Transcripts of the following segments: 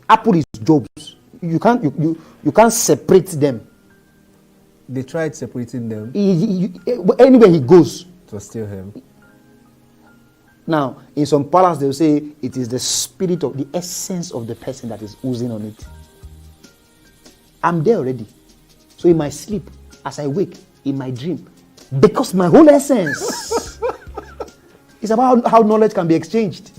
Apple is Job's. You can't separate them. They tried separating them. Anywhere he goes, it was still him. Now, in some parlance, they'll say it is the spirit of the essence of the person that is oozing on it. I'm there already. So in my sleep, as I wake, in my dream, because my whole essence is about how knowledge can be exchanged.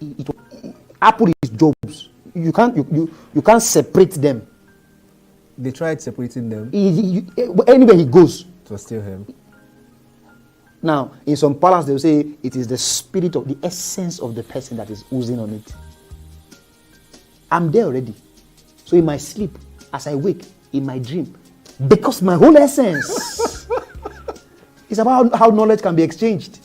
It, Apple is Job's. You can't separate them. They tried separating them. Anywhere he goes. It was still him. Now, in some parlance, they'll say it is the spirit of the essence of the person that is oozing on it. I'm there already. So in my sleep, as I wake, in my dream, because my whole essence is about how knowledge can be exchanged.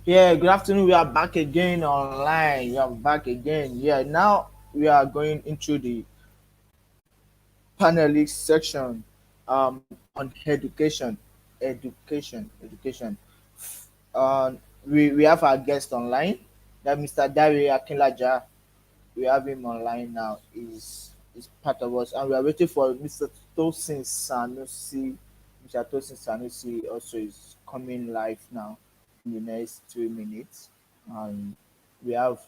Yeah, good afternoon. We are back again online. We are back again. Yeah, now we are going into the panelist section on education. Education. We have our guest online, that Mr. Dari Akinlaja. We have him online now. Is part of us, and we are waiting for Mr. Tosin Sanusi. Mr. Tosin Sanusi also is coming live now in the next 3 minutes. And we have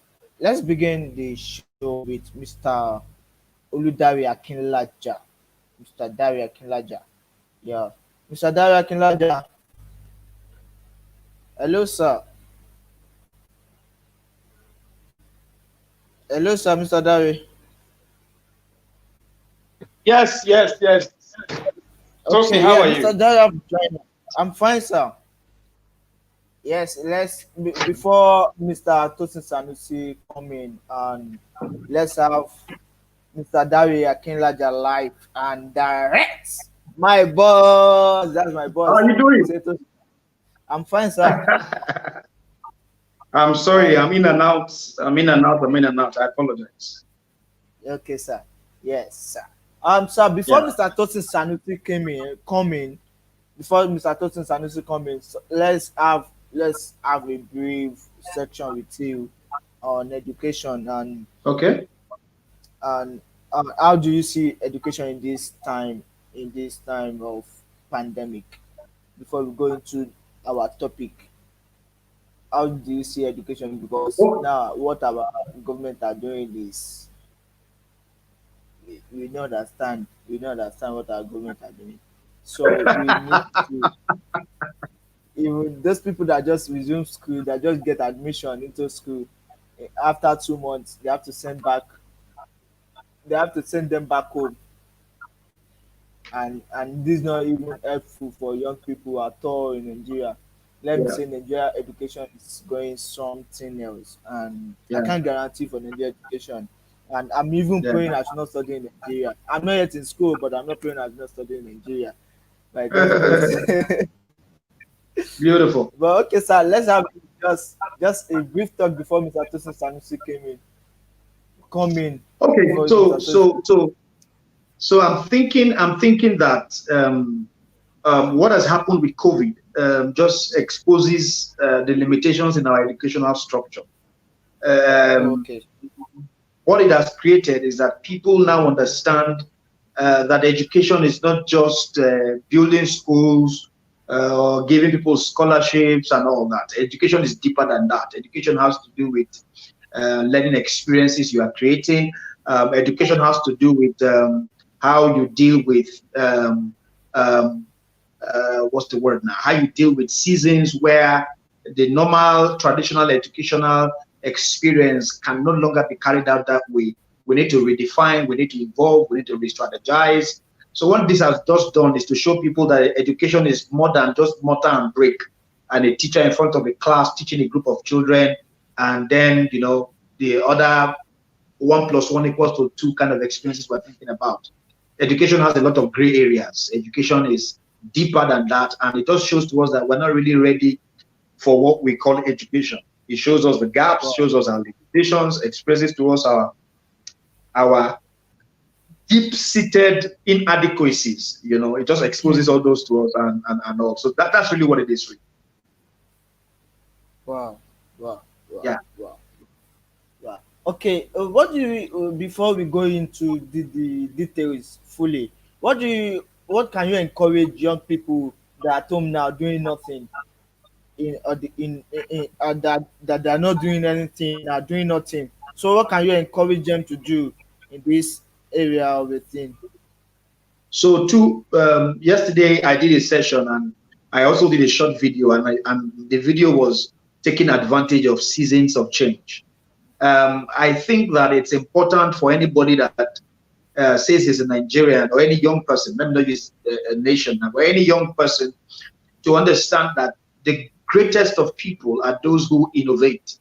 let's begin the show with Mr. Oludari Akinlaja. Mr. Dari Akinlaja. Yeah. Mr. Dari Akinlaja. Hello, sir. Hello, sir, Mr. Dari. Yes. Tosin, Okay, how yeah, are Mr. you? Dari, I'm fine, sir. Yes, before Mr. Tosin Sanusi come in, and let's have Mr. Dari Akinlaja live and direct. My boss, that's my How boss. are you doing? Say Tosin. I'm fine, sir. I'm sorry, Yeah, I'm in and out. I apologize. okay, sir. Yes, sir. Sir, before Yeah. Mr. Tosin Sanusi before Mr. Tosin Sanusi come in, so let's have a brief section with you on education Okay. and how do you see education in this time of pandemic? Before we go into our topic, how do you see education? Because Oh, now what our government are doing is we don't understand what our government are doing. So we need to, even those people that just resume school, that just get admission into school, after 2 months they have to send them back home, and this is not even helpful for young people at all in Nigeria. Let me yeah, say Nigeria education is going something else, and I yeah, can't guarantee for Nigeria education. And I'm even yeah. praying I should not study in Nigeria. I'm not yet in school, but I'm not praying I should not study in Nigeria by God's grace. Beautiful. But okay, sir, let's have just a brief talk before Mr. Tosin Sanusi come in Okay, before Mr. Tosin. so I'm thinking that what has happened with COVID just exposes the limitations in our educational structure. Oh, Um, okay. what it has created is that people now understand that education is not just building schools or giving people scholarships and all that. Education is deeper than that. Education has to do with learning experiences you are creating. Education has to do with how you deal with um, what's the word now? How you deal with seasons where the normal traditional educational experience can no longer be carried out that way. We need to redefine, we need to evolve, we need to re-strategize. So what this has just done is to show people that education is more than just mortar and brick and a teacher in front of a class teaching a group of children, and then the other 1 + 1 = 2 kind of experiences we're thinking about. Education has a lot of gray areas. Education is deeper than that, and it just shows to us that we're not really ready for what we call education. It shows us the gaps, Wow. shows us our limitations, expresses to us our deep-seated inadequacies. You know, it just exposes all those to us and all. So that's really what it is. Really. Wow. Wow. Wow. Yeah. Wow. Wow. Okay. What do you before we go into the details fully? What can you encourage young people that are at home now doing nothing that they're not doing anything, are doing nothing? So what can you encourage them to do in this area of the thing? So yesterday I did a session and I also did a short video, and the video was taking advantage of seasons of change. I think that it's important for anybody that says he's a Nigerian, or any young person, let me not use a nation now, or any young person, to understand that the greatest of people are those who innovate,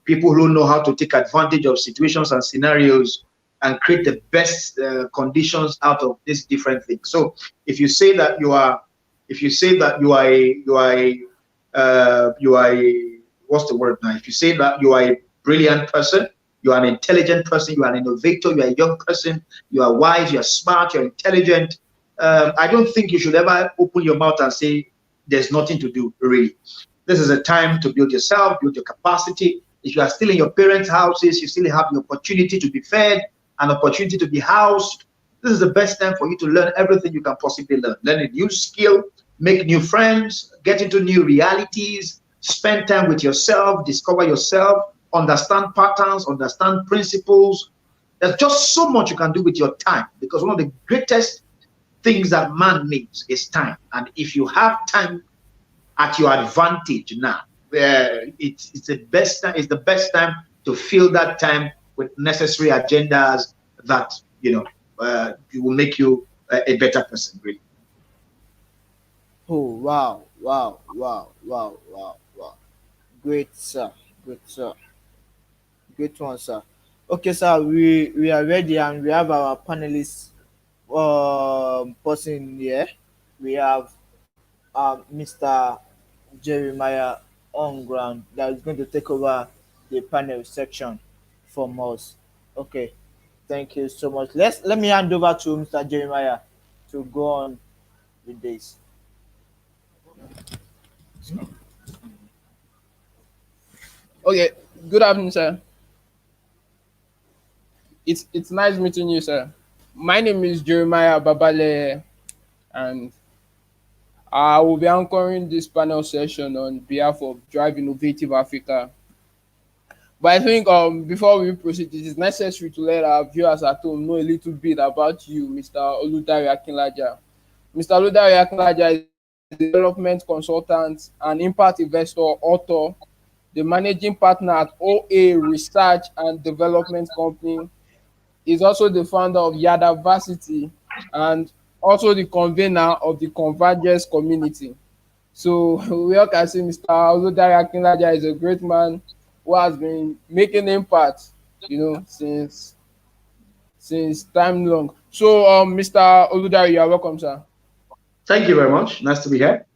people who know how to take advantage of situations and scenarios and create the best conditions out of these different things. So if you say that you are, what's the word now? If you say that you are a brilliant person, you are an intelligent person, you are an innovator, you are a young person, you are wise, you are smart, you are intelligent, I don't think you should ever open your mouth and say there's nothing to do, really. This is a time to build yourself, build your capacity. If you are still in your parents' houses, you still have the opportunity to be fed, an opportunity to be housed. This is the best time for you to learn everything you can possibly learn. Learn a new skill, make new friends, get into new realities, spend time with yourself, discover yourself, understand patterns, understand principles. There's just so much you can do with your time, because one of the greatest things that man needs is time. And if you have time at your advantage now, it's the best time. It's the best time to fill that time with necessary agendas that will make you a better person, really. Oh wow, wow, wow, wow, wow, wow. Great, sir. Great, sir. Great one, sir. Okay, sir, we are ready and we have our panelists person here. We have Mr. Jeremiah on ground that is going to take over the panel section from us. Okay, thank you so much. Let me hand over to Mr. Jeremiah to go on with this. Okay, good afternoon, sir. It's nice meeting you, sir. My name is Jeremiah Babale, and I will be anchoring this panel session on behalf of Drive Innovative Africa. But I think before we proceed, it is necessary to let our viewers at home know a little bit about you, Mr. Oludare Akinlaja. Mr. Oludare Akinlaja is a development consultant, an impact investor, author, the managing partner at OA Research and Development Company. He's also the founder of Yadaversity and also the convener of the Convergence community. So we all can see Mr. Oludare Akinlaja is a great man who has been making impact, since time long. So Mr. Oludare, you are welcome, sir. Thank you very much. Nice to be here.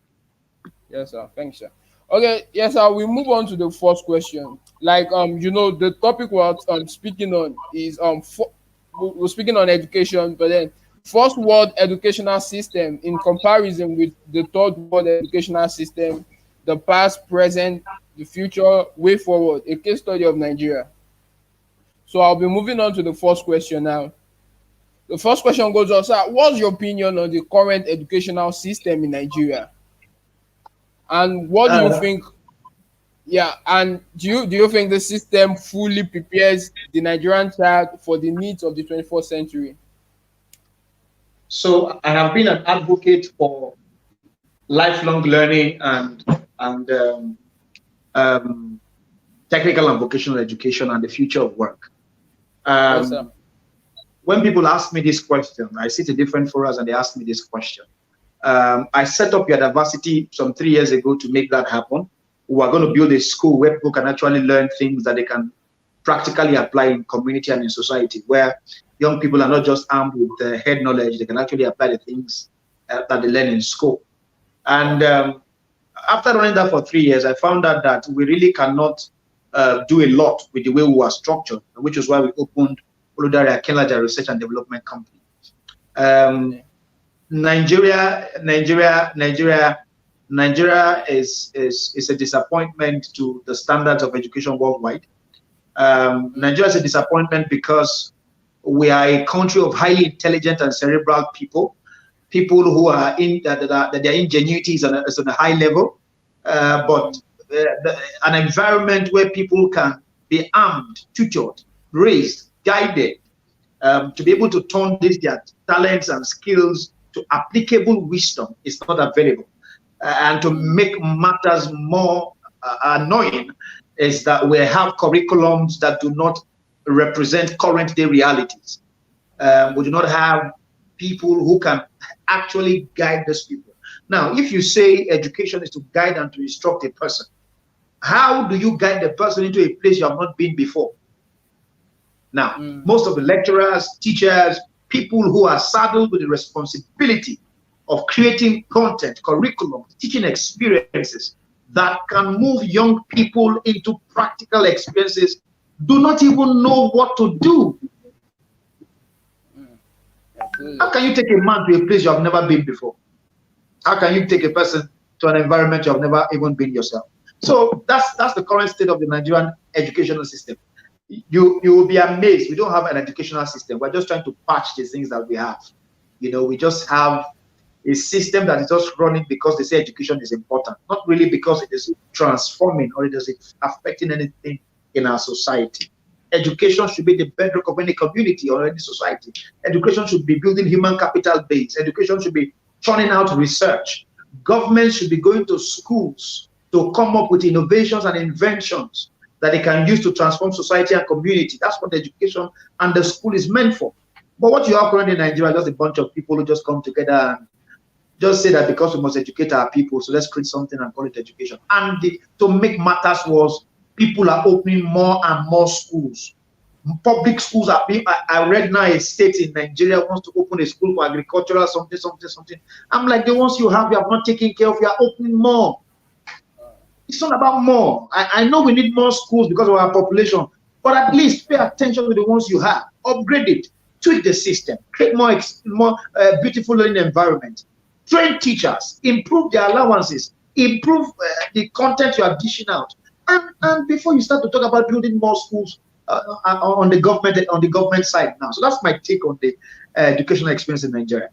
Yes, sir. Thanks, sir. Okay, yes, sir. We move on to the first question. Like the topic we're speaking on is we're speaking on education, but then first world educational system in comparison with the third world educational system, the past, present, the future, way forward, a case study of Nigeria. So I'll be moving on to the first question now. The first question goes on, sir, what's your opinion on the current educational system in Nigeria? And what do you think? Yeah, and do you think the system fully prepares the Nigerian child for the needs of the 21st century? So I have been an advocate for lifelong learning and technical and vocational education and the future of work. Yes, sir. When people ask me this question, I sit in different forums and they ask me this question. I set up Yadaversity some 3 years ago to make that happen. We are going to build a school where people can actually learn things that they can practically apply in community and in society, where young people are not just armed with head knowledge, they can actually apply the things that they learn in school. And after running that for 3 years, I found out that we really cannot do a lot with the way we were structured, which is why we opened Oludare Akinlaja Research and Development Company. Um, Nigeria is a disappointment to the standards of education worldwide. Nigeria is a disappointment because we are a country of highly intelligent and cerebral people, people who are in that their ingenuity is on a high level, but an environment where people can be armed, tutored, raised, guided, to be able to turn their talents and skills to applicable wisdom is not available. And to make matters more annoying is that we have curriculums that do not represent current day realities. We do not have people who can actually guide those people. Now, if you say education is to guide and to instruct a person, how do you guide the person into a place you have not been before? Now, most of the lecturers, teachers, people who are saddled with the responsibility of creating content, curriculum, teaching experiences that can move young people into practical experiences do not even know what to do. How can you take a man to a place you have never been before? How can you take a person to an environment you have never even been yourself? So that's the current state of the Nigerian educational system. You will be amazed. We don't have an educational system. We're just trying to patch the things that we have. We just have a system that is just running because they say education is important, not really because it is transforming or it is affecting anything in our society. Education should be the bedrock of any community or any society. Education should be building human capital base. Education should be churning out research. Governments should be going to schools to come up with innovations and inventions that they can use to transform society and community. That's what education and the school is meant for. But what you have currently in Nigeria is just a bunch of people who just come together and just say that because we must educate our people, so let's create something and call it education. And to make matters worse, people are opening more and more schools. Public schools are being, I read now a state in Nigeria wants to open a school for agricultural something. I'm like, the ones you have not taken care of, you are opening more. It's not about more. I know we need more schools because of our population, but at least pay attention to the ones you have. Upgrade it, tweak the system, create more beautiful learning environment, train teachers, improve their allowances, improve the content you are dishing out, and before you start to talk about building more schools on the government side now. So that's my take on the educational experience in Nigeria.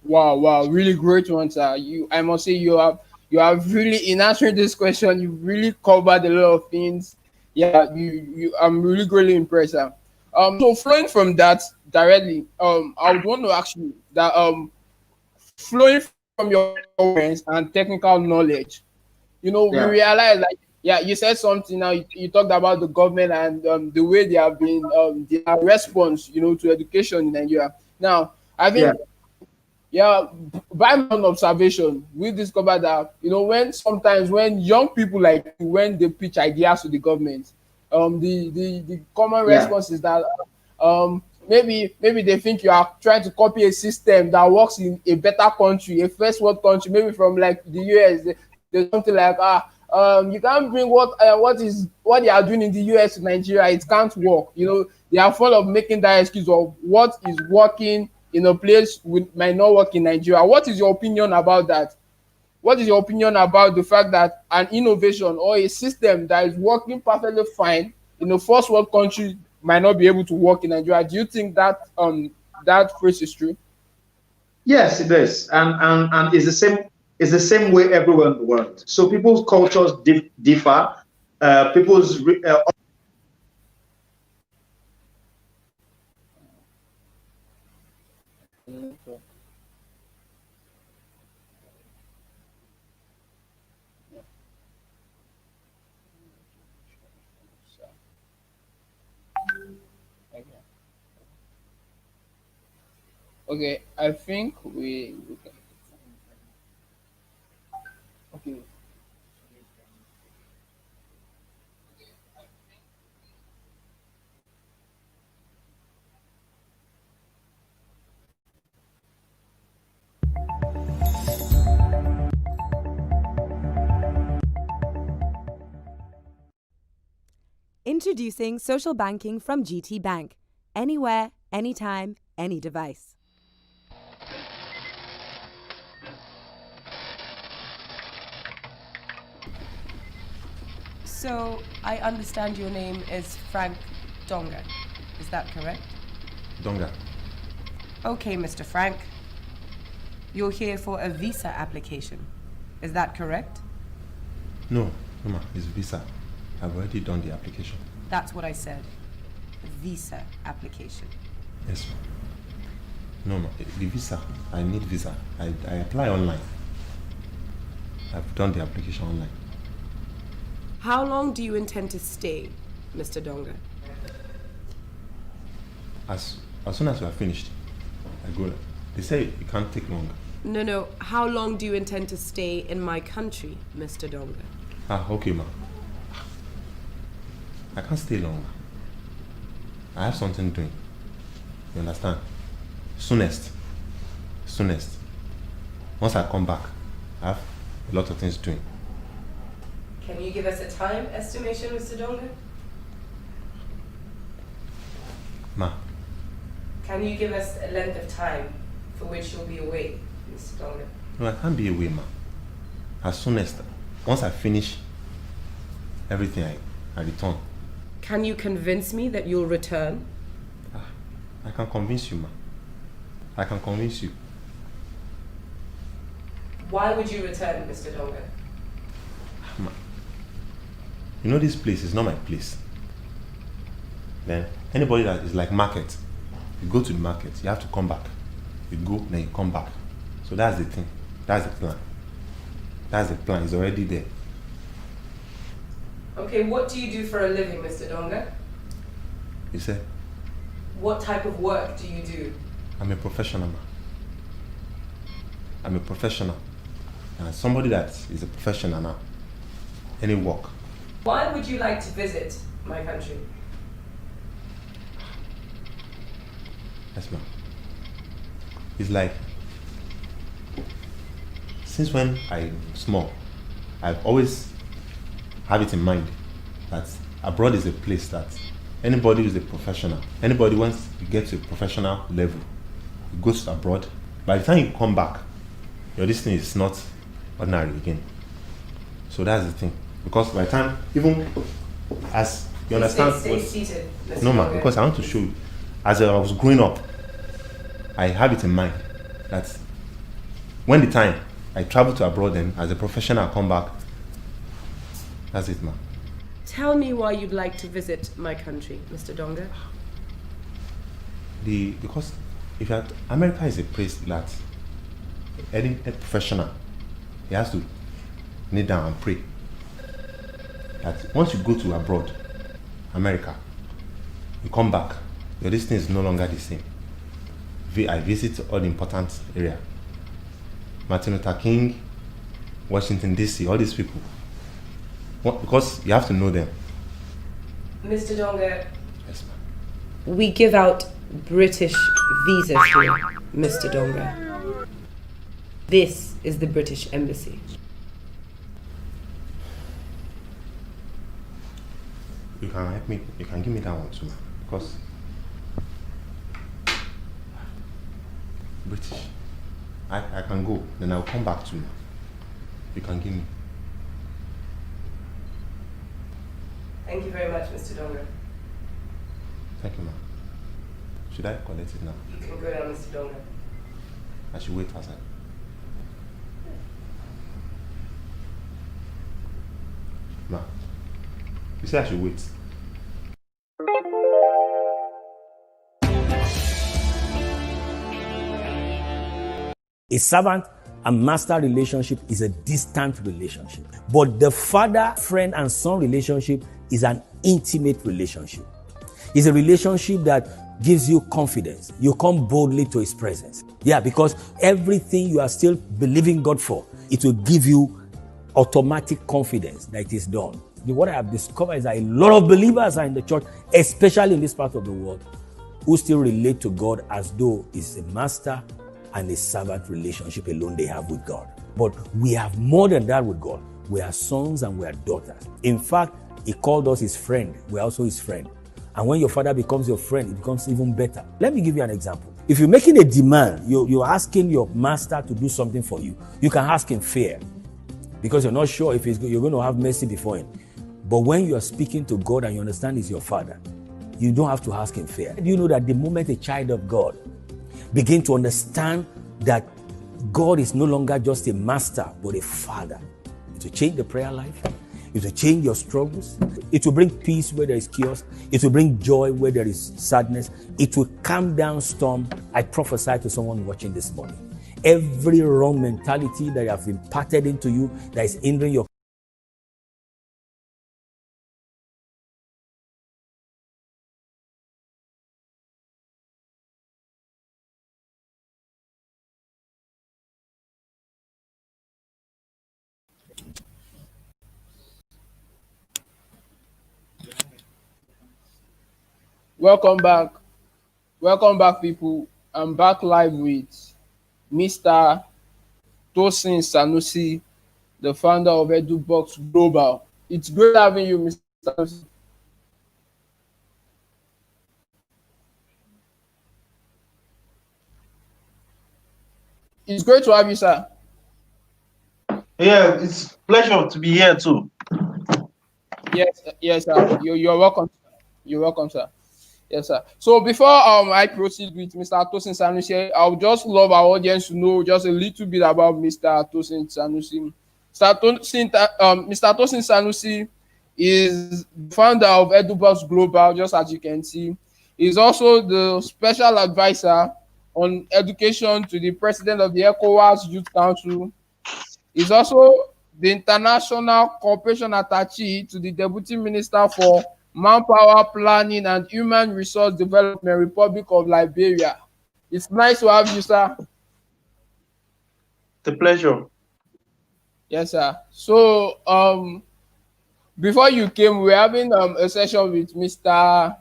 Wow, really great one, sir. I must say you have really, in answering this question, you really covered a lot of things. Yeah, I'm really greatly impressed, sir. So flowing from that directly, I would want to ask you that flowing from your experience and technical knowledge, we realize you said something now. You talked about the government and the way they have been their response, to education in Nigeria. Now, I think. Yeah, by my own observation, we discovered that when young people when they pitch ideas to the government, the common response is that maybe they think you are trying to copy a system that works in a better country, a first world country, maybe from like the US. There's something like you can't bring what they are doing in the US to Nigeria. It can't work. They are full of making that excuse of what is working in a place might not work in Nigeria. What is your opinion about that? What is your opinion about the fact that an innovation or a system that is working perfectly fine in a first world country might not be able to work in Nigeria? Do you think that that phrase is true? Yes, it is, and it's the same. It's the same way everywhere in the world. So people's cultures differ. People's Okay, I think we can. Okay. Introducing social banking from GT Bank. Anywhere, anytime, any device. So, I understand your name is Frank Donga. Is that correct? Donga. Okay, Mr. Frank. You're here for a visa application. Is that correct? No, ma, it's visa. I've already done the application. That's what I said. Visa application. Yes, ma'am. No, ma, the visa. I need visa. I apply online. I've done the application online. How long do you intend to stay, Mr. Donga? As soon as we are finished, I go. They say it can't take long. No. How long do you intend to stay in my country, Mr. Donga? Okay, ma. I can't stay long. I have something doing. You understand? Soonest. Once I come back, I have a lot of things doing. Can you give us a time estimation, Mr. Donga? Ma, Can you give us a length of time for which you'll be away, Mr. Donga? no, I can't be away, ma. As soon as, once I finish everything, I return. Can you convince me that you'll return? I can convince you, ma. I can convince you. Why would you return, Mr. Donga? Ma, you know this place is not my place. Then anybody that is like market, you go to the market, you have to come back. You go, then you come back. So that's the thing. That's the plan. That's the plan. It's already there. Okay, what do you do for a living, Mr. Donga? You said, What type of work do you do? I'm a professional, man. I'm a professional. And somebody that is a professional now, any work. Why would you like to visit my country? Yes, ma'am. It's like, since when I'm small, I've always have it in mind that abroad is a place that anybody who's a professional, anybody once you get to a professional level, you go to abroad. By the time you come back, your this thing is not ordinary again. So that's the thing. Because by the time, even as you understand, Stay seated, Mr. no, ma'am, Donga. because I want to show you. As I was growing up, I have it in mind that when the time I travel to abroad, then as a professional, I come back. That's it, ma'am. Tell me why you'd like to visit my country, Mr. Donga. Because if you're America is a place that any professional, he has to kneel down and pray. That once you go to abroad, America, you come back, your distance is no longer the same. I visit all the important area. Martin Luther King, Washington DC, all these people. Because you have to know them. Mr. Donga, Yes, ma'am. we give out British visas here, Mr. Donga. This is the British Embassy. You can help me. You can give me that one too, ma'am. Because British. I can go, then I'll come back to you. You can give me. Thank you very much, Mr. Donga. Thank you, ma'am. Should I collect it now? You can go down, Mr. Donga. I should wait outside. Ma'am, you say I should wait. A servant and master relationship is a distant relationship, but the father, friend, and son relationship is an intimate relationship. It's a relationship that gives you confidence. You come boldly to his presence. Yeah, because everything you are still believing God for, it will give you automatic confidence that it is done. What I have discovered is that a lot of believers are in the church, especially in this part of the world, who still relate to God as though it's a master and a servant relationship alone they have with God. But we have more than that with God. We are sons and we are daughters. In fact, he called us his friend. We are also his friend. And when your father becomes your friend, it becomes even better. Let me give you an example. If you're making a demand, you're asking your master to do something for you, you can ask him fair because you're not sure if you're going to have mercy before him. But when you are speaking to God and you understand He's your Father, you don't have to ask in fear. Do you know that the moment a child of God begin to understand that God is no longer just a master, but a father, it will change the prayer life. It will change your struggles. It will bring peace where there is chaos. It will bring joy where there is sadness. It will calm down storm. I prophesy to someone watching this morning. Every wrong mentality that have imparted into you that is hindering your Welcome back. Welcome back, people. I'm back live with Mr. Tosin Sanusi, the founder of EduBox Global. It's great having you, Mr. Sanusi. It's great to have you, sir. Yeah, it's pleasure to be here too. Yes, sir. You're welcome. You're welcome, sir. Yes, sir. So before I proceed with Mr. Tosin Sanusi, I would just love our audience to know just a little bit about Mr. Tosin Sanusi. Mr. Tosin Sanusi is the founder of EduBox Global, just as you can see. He's also the special advisor on education to the president of the ECOWAS Youth Council. He's also the international cooperation attaché to the deputy minister for manpower planning and human resource development, Republic of Liberia. It's nice to have you, sir. It's a pleasure. Yes, sir. So before you came, we were having a session with Mr.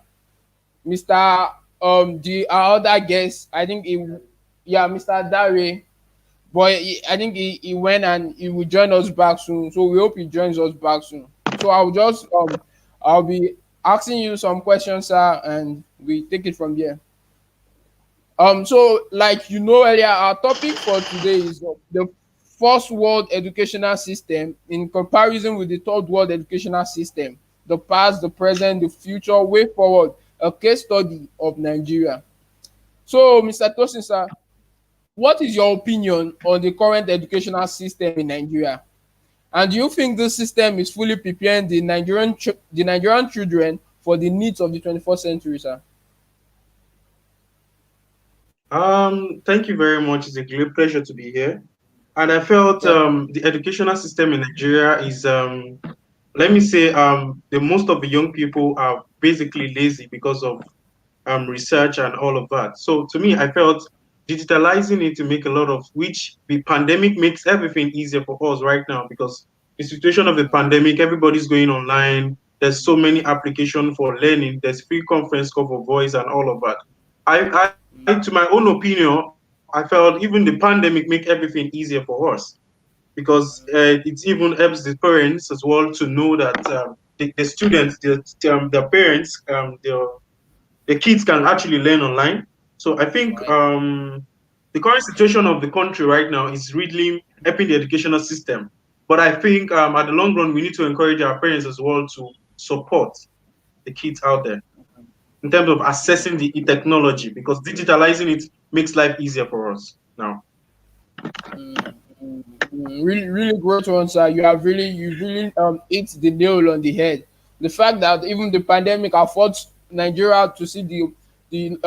The our other guest. I think Mr. Dare. But I think he went and he will join us back soon. So we hope he joins us back soon. So I'll be asking you some questions, sir, and we take it from there. So like you know earlier, our topic for today is the first world educational system in comparison with the third world educational system, the past, the present, the future, way forward, a case study of Nigeria. So, Mr. Tosin, sir, what is your opinion on the current educational system in Nigeria? And do you think this system is fully preparing the Nigerian children for the needs of the 21st century, sir? Thank you very much. It's a great pleasure to be here. And I felt Yeah. the educational system in Nigeria is, let me say, the most of the young people are basically lazy because of research and all of that. So to me, I felt digitalizing it to make a lot of, which the pandemic makes everything easier for us right now, because the situation of the pandemic, everybody's going online. There's so many applications for learning. There's free conference call for voice and all of that. To my own opinion, I felt even the pandemic make everything easier for us, because it even helps the parents as well to know that the students, the parents, the kids can actually learn online. So I think the current situation of the country right now is really helping the educational system. But I think at the long run, we need to encourage our parents as well to support the kids out there in terms of accessing the technology, because digitalizing it makes life easier for us now. Really, really great one, sir. You really hit the nail on the head. The fact that even the pandemic affords Nigeria to see the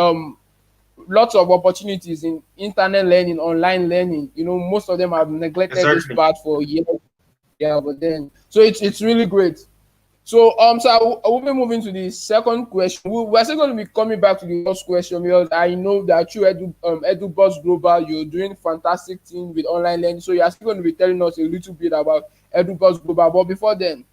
lots of opportunities in internet learning, online learning. You know, most of them have neglected this Exactly. part for years. Yeah, but then so it's really great. So so I will be moving to the second question. We're still going to be coming back to the first question, because I know that you EduBox Global, you're doing fantastic thing with online learning. So you're still going to be telling us a little bit about EduBox Global. But before then,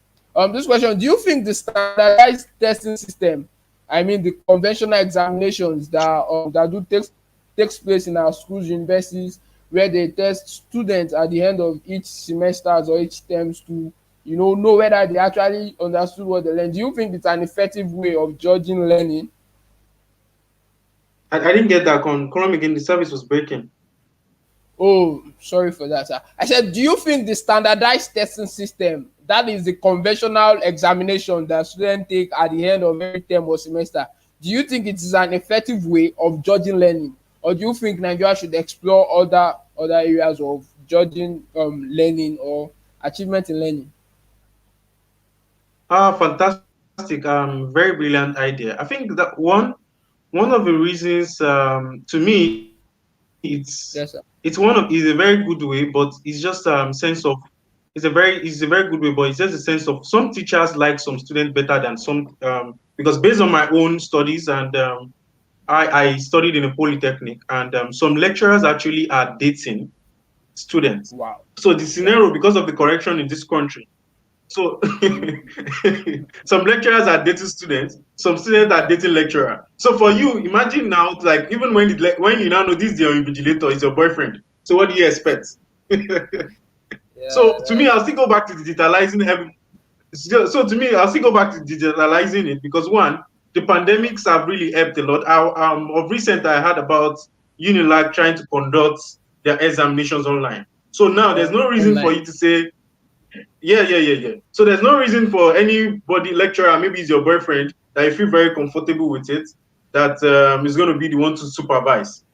this question: do you think the standardized testing system, I mean the conventional examinations that takes place in our schools, universities, where they test students at the end of each semester or each terms to know whether they actually understood what they learned. Do you think it's an effective way of judging learning? I didn't get that. Come again. The service was breaking. Oh, sorry for that, sir. I said, do you think the standardized testing system that is the conventional examination that students take at the end of every term or semester. Do you think it is an effective way of judging learning, or do you think Nigeria should explore other areas of judging learning or achievement in learning? Fantastic. Very brilliant idea. I think that one of the reasons, to me, Yes, sir. it's a very good way, but it's just sense of it's a very good way, but it's just a sense of some teachers like some students better than some, because based on my own studies, and I studied in a polytechnic, and some lecturers actually are dating students. Wow. So the Wow. scenario, because of the correction in this country, so some lecturers are dating students, some students are dating lecturer. So for you, imagine now, like even when you now know this is your invigilator, is your boyfriend. So what do you expect? Yeah, So to me, that's I'll still go back to digitalizing so to me, I'll still go back to digitalizing it, because one, the pandemics have really helped a lot. Of recent, I heard about Unilag trying to conduct their examinations online. So now there's no reason for online. you to say, yeah. So there's no reason for anybody, lecturer, maybe it's your boyfriend, that you feel very comfortable with it, that is going to be the one to supervise.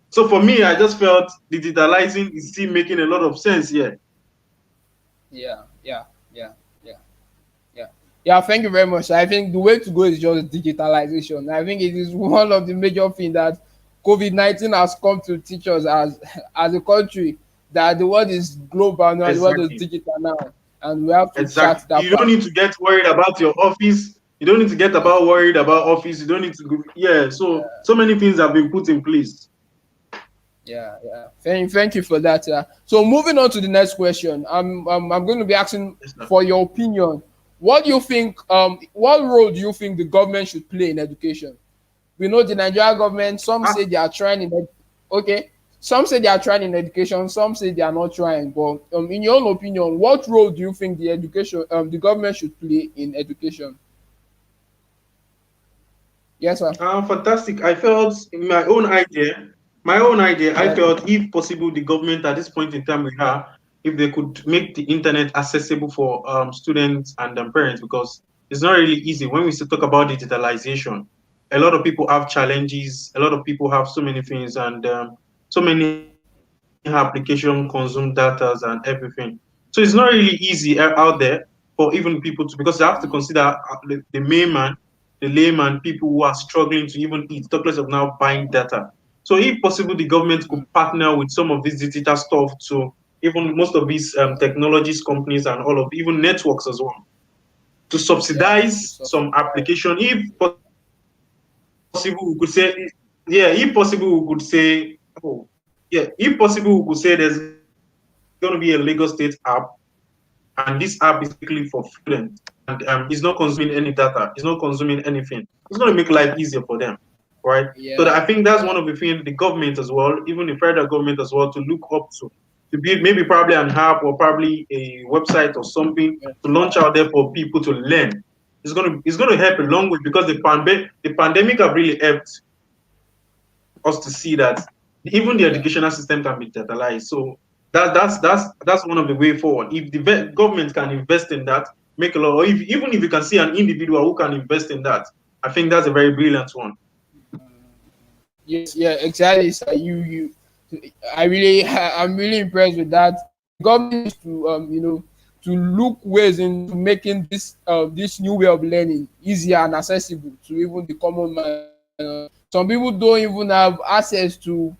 So for me, I just felt digitalizing is still making a lot of sense here. Yeah, yeah, yeah, yeah, yeah. Yeah, thank you very much. I think the way to go is just digitalization. I think it is one of the major things that COVID-19 has come to teach us as a country, that the world is global now, the world is Exactly. digital now, and we have to chart Exactly. that You don't path. need to get worried about your office. You don't need to get about worried about office. You don't need to go. Yeah. So many things have been put in place. Yeah, yeah. Thank you for that. So moving on to the next question, I'm going to be asking Yes, sir. for your opinion. What do you think? What role do you think the government should play in education? We know the Nigerian government. Some Ah, say they are trying okay. Some say they are trying in education. Some say they are not trying. But in your own opinion, what role do you think the government should play in education? Yes, sir. fantastic. I felt in my own idea, I Yeah. felt if possible, the government at this point in time we have, if they could make the internet accessible for students and parents, because it's not really easy when we still talk about digitalization. A lot of people have challenges. A lot of people have so many things, and so many application consume data and everything. So it's not really easy out there for even people to, because they have to consider the layman, people who are struggling to even eat, talk less of now buying data. So if possible, the government could partner with some of this digital stuff to even most of these technologies companies and all of even networks as well, to Yeah. subsidize some application. If possible, we could say, yeah. If possible, we could say, oh, yeah. If possible, we could say there's going to be a Lagos State app, and this app is basically for students, and it's not consuming any data, it's not consuming anything. It's going to make life easier for them, right? So I think that's one of the Yeah. things the Yeah. government as well, even the federal government as well, to look up to build maybe probably an app or probably a website or something to launch out there for people to learn. It's gonna help a long way, because the pandemic have really helped us to see that even the Yeah. educational system can be digitalized. So that's one of the way forward. If the government can invest in that, make a lot, or even if you can see an individual who can invest in that, I think that's a very brilliant one. Yes, yeah, exactly. So I'm really impressed with that. Government needs to, to look ways into making this new way of learning easier and accessible to even the common man. Some people don't even have access to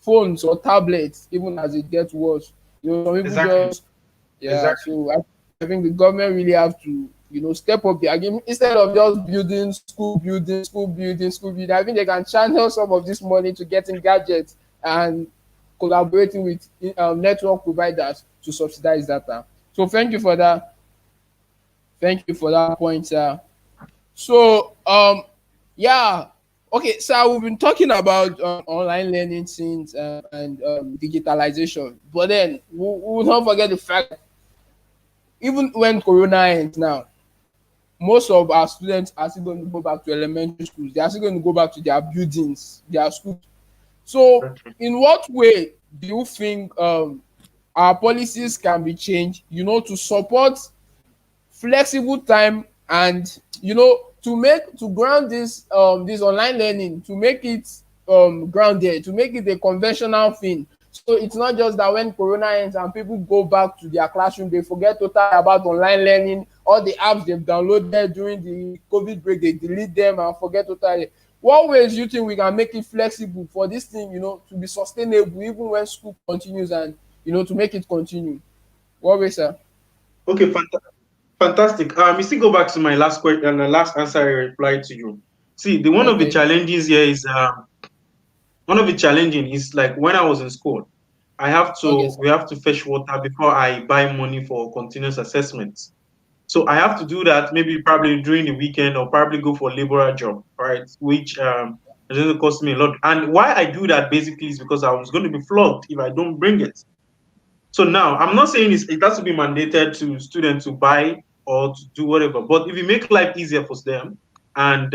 phones or tablets, even as it gets worse. Some people Exactly. just, yeah. Exactly. So I think the government really have to, step up the game instead of just building school building. I think they can channel some of this money to getting gadgets and collaborating with network providers to subsidize data. So thank you for that. Thank you for that point, sir. So yeah, okay. So we've been talking about online learning since and digitalization, but then we will not forget the fact that even when Corona ends now, most of our students are still going to go back to elementary schools. They are still going to go back to their buildings, their schools. So, Exactly. in what way do you think our policies can be changed, to support flexible time, and to ground this online learning, to make it grounded, to make it a conventional thing. So it's not just that when corona ends and people go back to their classroom, they forget totally about online learning. All the apps they've downloaded during the COVID break, they delete them and forget totally. What ways do you think we can make it flexible for this thing, to be sustainable even when school continues, and to make it continue? What ways, sir? Okay, fantastic. You still go back to my last question and the last answer I replied to you. See, the one of the Okay. challenges here is one of the challenging is like when I was in school, Okay, sir. we have to fetch water before I buy money for continuous assessments. So I have to do that maybe probably during the weekend or probably go for a laborer job, right? Which is going to cost me a lot. And why I do that basically is because I was going to be flogged if I don't bring it. So now I'm not saying it has to be mandated to students to buy or to do whatever, but if you make life easier for them, and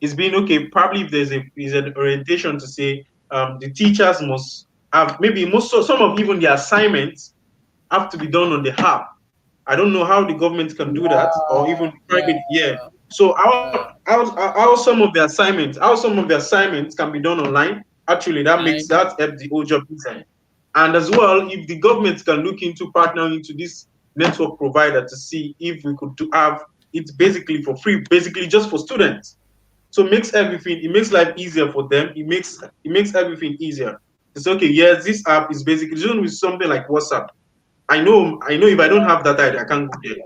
it's been okay, probably if is an orientation to say the teachers must have maybe some of even the assignments have to be done on the app. I don't know how the government can do that, or even Yeah, private. Yeah. So yeah. how some of the assignments can be done online. Actually, Fine. that help the whole job inside. And as well, if the government can look into partnering into this network provider to see if we could have it basically for free, basically just for students. So it makes life easier for them. It makes everything easier. It's okay. Yes, this app is basically doing with something like WhatsApp. I know if I don't have data, I can't go there,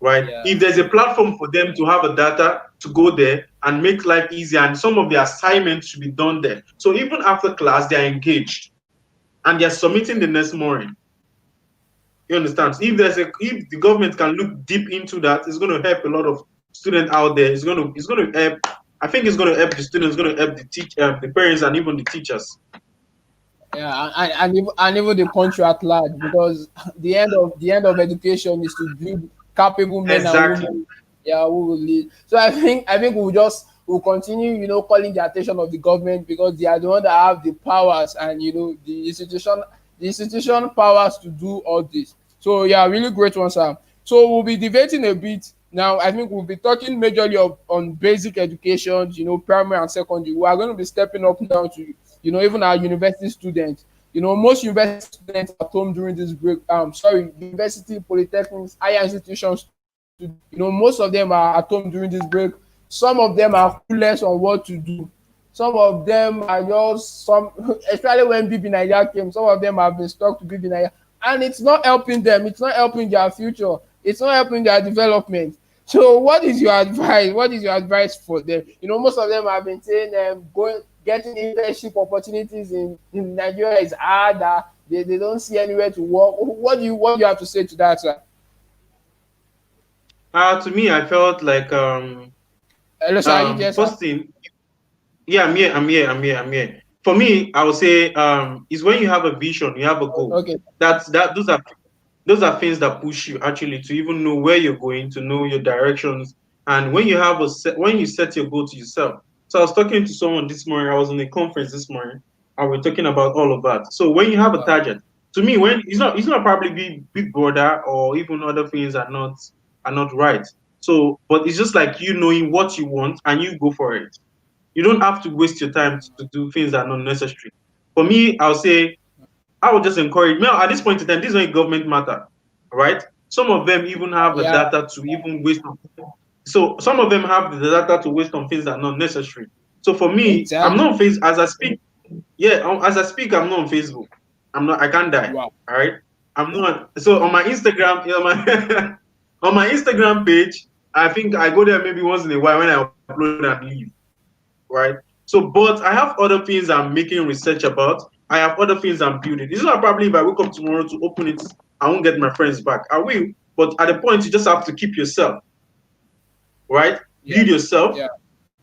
right? Yeah. If there's a platform for them to have a data to go there and make life easier, and some of the assignments should be done there. So even after class, they're engaged and they're submitting the next morning. You understand? So if the government can look deep into that, it's going to help a lot of students out there. It's going to help. I think it's going to help the students. It's going to help the parents, and even the teachers. Yeah, and even the country at large, because the end of education is to build capable men and Exactly. women, yeah, who will lead. So I think we'll continue, calling the attention of the government, because they are the one that have the powers, and the institution powers to do all this. So yeah, really great one, sir. So we'll be debating a bit now. I think we'll be talking majorly on basic education, primary and secondary. We are going to be stepping up now to, even our university students. Most university students at home during this break. Sorry, university, polytechnics, higher institutions. Most of them are at home during this break. Some of them are clueless on what to do. Some of them are just especially when BB Nigeria came. Some of them have been stuck to BB Nigeria, and it's not helping them. It's not helping their future. It's not helping their development. So, what is your advice? What is your advice for them? Most of them have been saying getting internship opportunities in Nigeria is harder. They don't see anywhere to work. What do you have to say to that, sir? To me, I felt like Hello, sir. Are you there, sir? first thing. Yeah, I'm here. For me, I would say is when you have a vision, you have a goal. Okay. Those are things that push you actually to even know where you're going, to know your directions, and when you set your goal to yourself. So I was talking to someone this morning. I was in a conference this morning, and we're talking about all of that. So when you have a Wow. target, to me, when it's not probably big brother or even other things are not right. So, but it's just like you knowing what you want and you go for it. You don't have to waste your time to do things that are not necessary. For me, I'll say I would just encourage. Now, at this point in time, this is not a government matter, right? Some of them even have the Yeah. data to even waste on. So some of them have the data to waste on things that are not necessary. So for me, I'm Exactly. not on Facebook as I speak. Yeah, as I speak, I'm not on Facebook. I'm not. I can't die. Wow. All right. I'm not. So on my Instagram, on my Instagram page, I think I go there maybe once in a while when I upload and leave, right? So, but I have other things I'm making research about. I have other things I'm building. This is not probably if I wake up tomorrow to open it, I won't get my friends back. I will, but at the point you just have to keep yourself, right? Yeah. Build yourself. Yeah.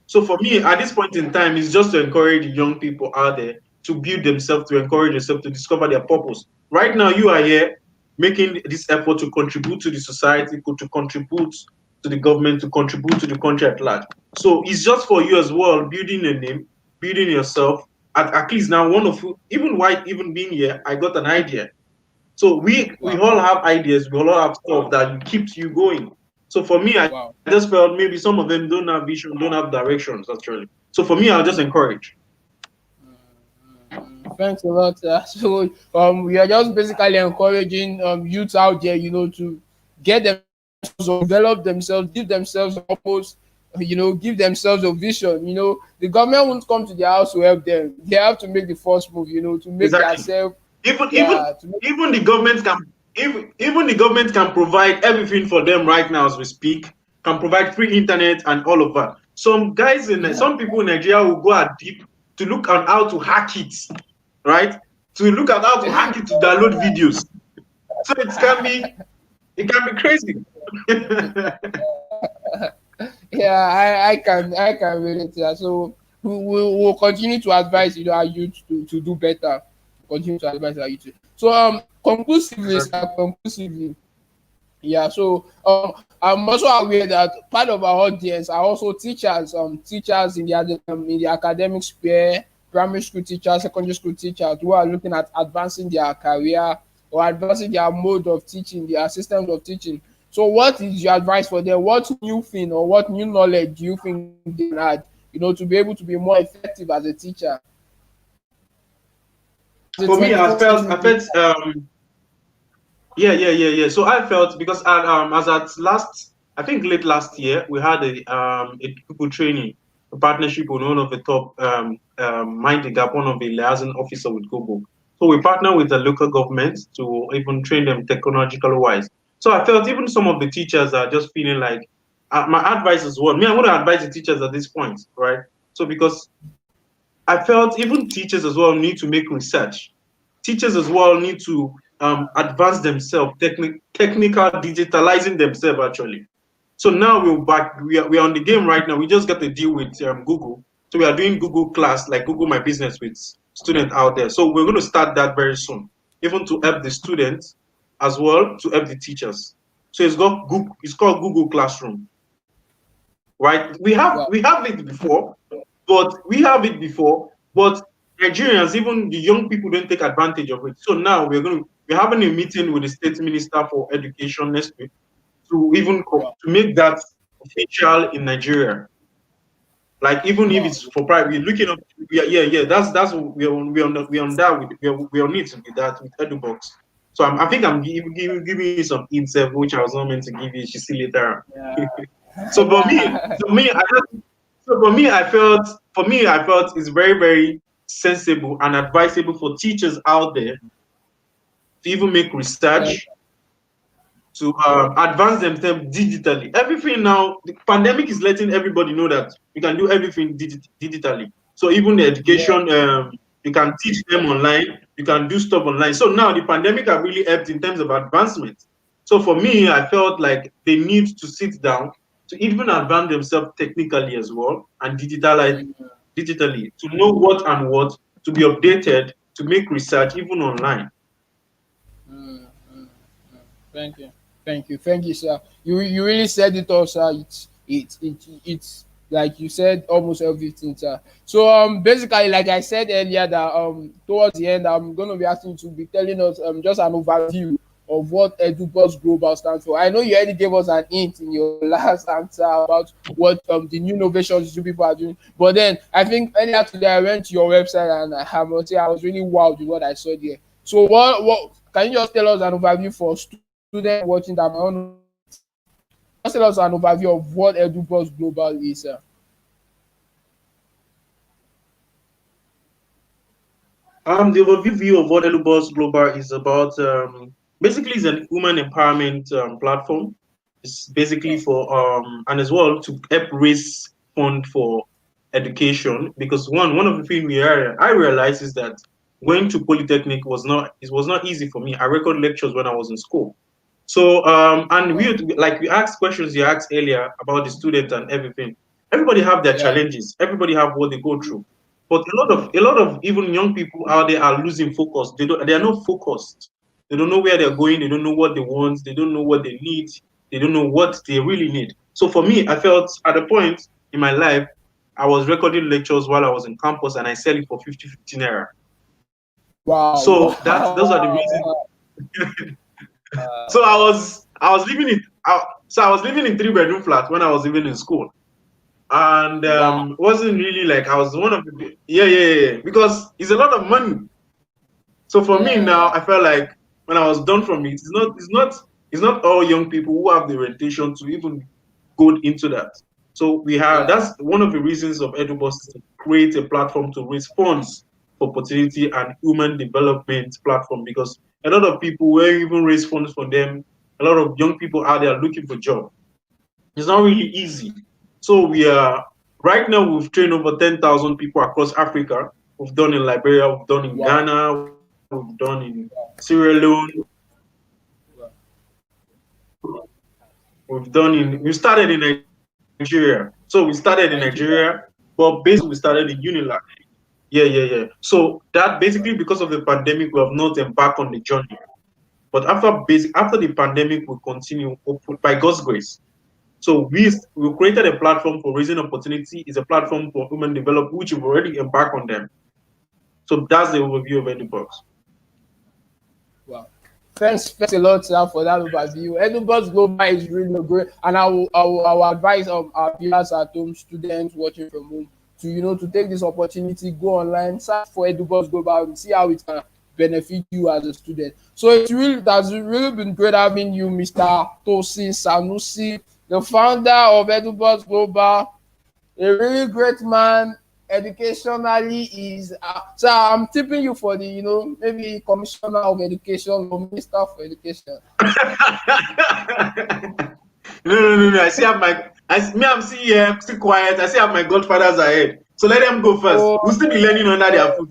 So for me, at this point in time, it's just to encourage the young people out there to build themselves, to encourage themselves to discover their purpose. Right now, you are here making this effort to contribute to the society, to contribute to the government, to contribute to the country at large. So it's just for you as well, building a name, building yourself. At least now, one of you, even while even being here, I got an idea. So we all have ideas, we all have stuff that keeps you going. So for me, I Wow. just felt maybe some of them don't have vision, don't have directions actually. So for me, I'll just encourage. Thanks a lot. So we are just basically encouraging youths out there, to get themselves or develop themselves, give themselves almost, give themselves a vision. The government won't come to their house to help them. They have to make the first move, to make Exactly. themselves, Even even yeah, to make, even the government can even the government can provide everything for them right now as we speak. Can provide free internet and all of that. Some people in Nigeria will go at deep to look on how to hack it, right? To look at how to hack it to download videos. So it can be crazy. yeah, I can relate to that. So we'll continue to advise our youth to do better. Continue to advise our youth. So conclusively, Exactly. sir, conclusively, yeah. So I'm also aware that part of our audience are also teachers. Teachers in the academic sphere, primary school teachers, secondary school teachers who are looking at advancing their career or advancing their mode of teaching, their systems of teaching. So, what is your advice for them? What new thing or what new knowledge do you think they can add, to be able to be more effective as a teacher, as a For me, 21st century I teacher? felt yeah. So I felt because as at last, I think late last year, we had a Google training, a partnership with one of the top Mind the Gap, one of the liaison officer with Google. So we partner with the local government to even train them technological wise. So I felt even some of the teachers are just feeling like my advice is what me. I'm going to advise the teachers at this point, right? So because I felt even teachers as well need to make research. Teachers as well need to advance themselves, technical digitalizing themselves actually. So now we're back. We are on the game right now. We just got to deal with Google. So we are doing Google Class, like Google My Business with students out there. So we're going to start that very soon, even to help the students as well to help the teachers. So it's called Google Classroom, right? We have Wow. we have it before, but Nigerians, even the young people, don't take advantage of it. So now we're having a meeting with the state minister for education next week to even Wow. to make that official in Nigeria. Like even if Wow. it's for private, we're looking up. Yeah. That's we're on that with we're on it with that with EduBox. So I think I'm giving you some hints which I was not meant to give you. You should see later. Yeah. So for me, Yeah. so me, I just, so for me, I felt it's very, very sensible and advisable for teachers out there to even make Yeah. research to advance themselves digitally. Everything now, the pandemic is letting everybody know that you can do everything digitally. So even the Yeah. education, you can teach them online, you can do stuff online. So now the pandemic have really helped in terms of advancement. So for me, I felt like they need to sit down to even advance themselves technically as well and digitalize Mm. digitally to know what and what to be updated to make research even online. Mm. Mm. Thank you. Thank you, sir. You really said it all, sir. It's like you said almost everything, sir. So basically, like I said earlier, that towards the end, I'm gonna be asking you to be telling us just an overview of what EduBus Global stands for. I know you already gave us an hint in your last answer about what the new innovations you people are doing, but then I think earlier today I went to your website and I must say I was really wowed with what I saw there. So what can you just tell us an overview for students watching that might want to just tell us an overview of what EduBus Global is, sir? The overview of what Elubos Global is about basically is an woman empowerment platform. It's basically for and as well to help raise fund for education because one of the things I realized is that going to polytechnic was not easy for me. I record lectures when I was in school. So and we asked questions you asked earlier about the students and everything. Everybody have their Yeah. challenges. Everybody have what they go through. But a lot of even young people out there are losing focus. They are not focused. They don't know where they're going. They don't know what they want. They don't know what they need. They don't know what they really need. So for me, I felt at a point in my life, I was recording lectures while I was in campus and I sell it for 50 naira. Wow. So those are the Wow. reasons. Wow. So I was living in so I was living in 3 bedroom flat when I was even in school, and Wow. wasn't really like I was one of the yeah, because it's a lot of money. So for me now, Yeah. I felt like when I was done from it, it's not all young people who have the orientation to even go into that. So we have Yeah. that's one of the reasons of EduBus to create a platform to raise funds for opportunity and human development platform, because a lot of people will even raise funds for them. A lot of young people out there looking for job. It's not really easy. So we are right now we've trained over 10,000 people across Africa. We've done in Liberia, we've done in Wow. Ghana, we've done in Sierra Leone, we started in Nigeria. So we started in Nigeria, Nigeria. but basically we started in Unilag. Yeah. So that basically because of the pandemic, we have not embarked on the journey. But after the pandemic, we continue by God's grace. So we created a platform for raising opportunity. It's a platform for human development, which we've already embarked on them. So that's the overview of EduBox. Wow. Thanks a lot, sir, for that overview. Edinburgh's Global is really great, and I will advise our viewers at home, students watching from home, to to take this opportunity, go online, search for Edinburgh's Global, and see how it can benefit you as a student. So that's really been great having you, Mr. Tosin Sanusi, the founder of Edinburgh's Global, a really great man. Educationally is so I'm tipping you for the maybe commissioner of education or minister for education. No. I see have my I'm still here, still quiet. I still have my godfathers ahead. So let them go first. Oh, We'll still be learning under their foot.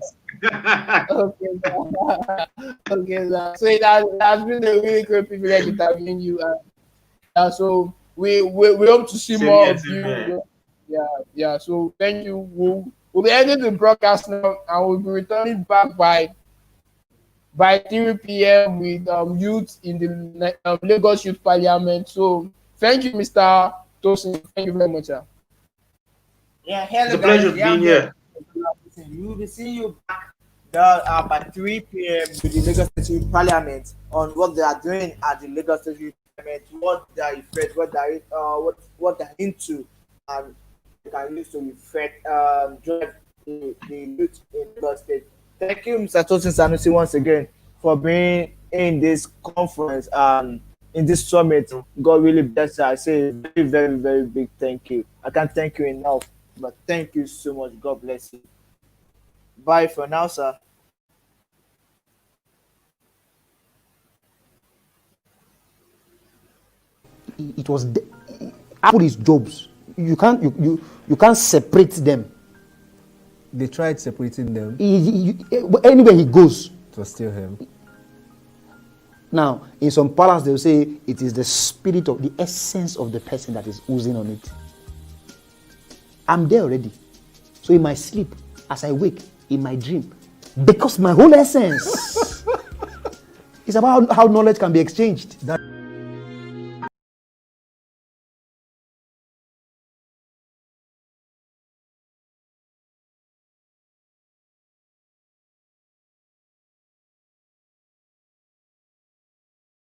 okay, sir. Okay, sir. So that's been a really great privilege interviewing you, and so we hope to see Same more here, of same here. you. Yeah. So thank you. We'll be ending the broadcast now, and we'll be returning back by 3 p.m. with youth in the Lagos Youth Parliament. So thank you, Mr. Tosin. Thank you very much, sir. Yeah, It's hello a guys. pleasure Yeah, I'm being here. here. We will be seeing you back by 3 p.m. with the Lagos State Youth Parliament on what they are doing at the Lagos State Youth Parliament, what they are effect, what they're into, and they can use to effect drive the youth in Lagos State. Thank you, Mr. Tosin Sanusi, once again for being in this conference and in this summit. God really bless you. I say very, very, very big thank you. I can't thank you enough, but thank you so much. God bless you. Bye for now, sir. It was Apple is jobs. You can't separate them. They tried separating them. Anywhere he goes. It was still him. Now, in some parlance, they'll say it is the spirit of the essence of the person that is oozing on it. I'm there already. So in my sleep, as I wake, in my dream, because my whole essence is about how knowledge can be exchanged. That's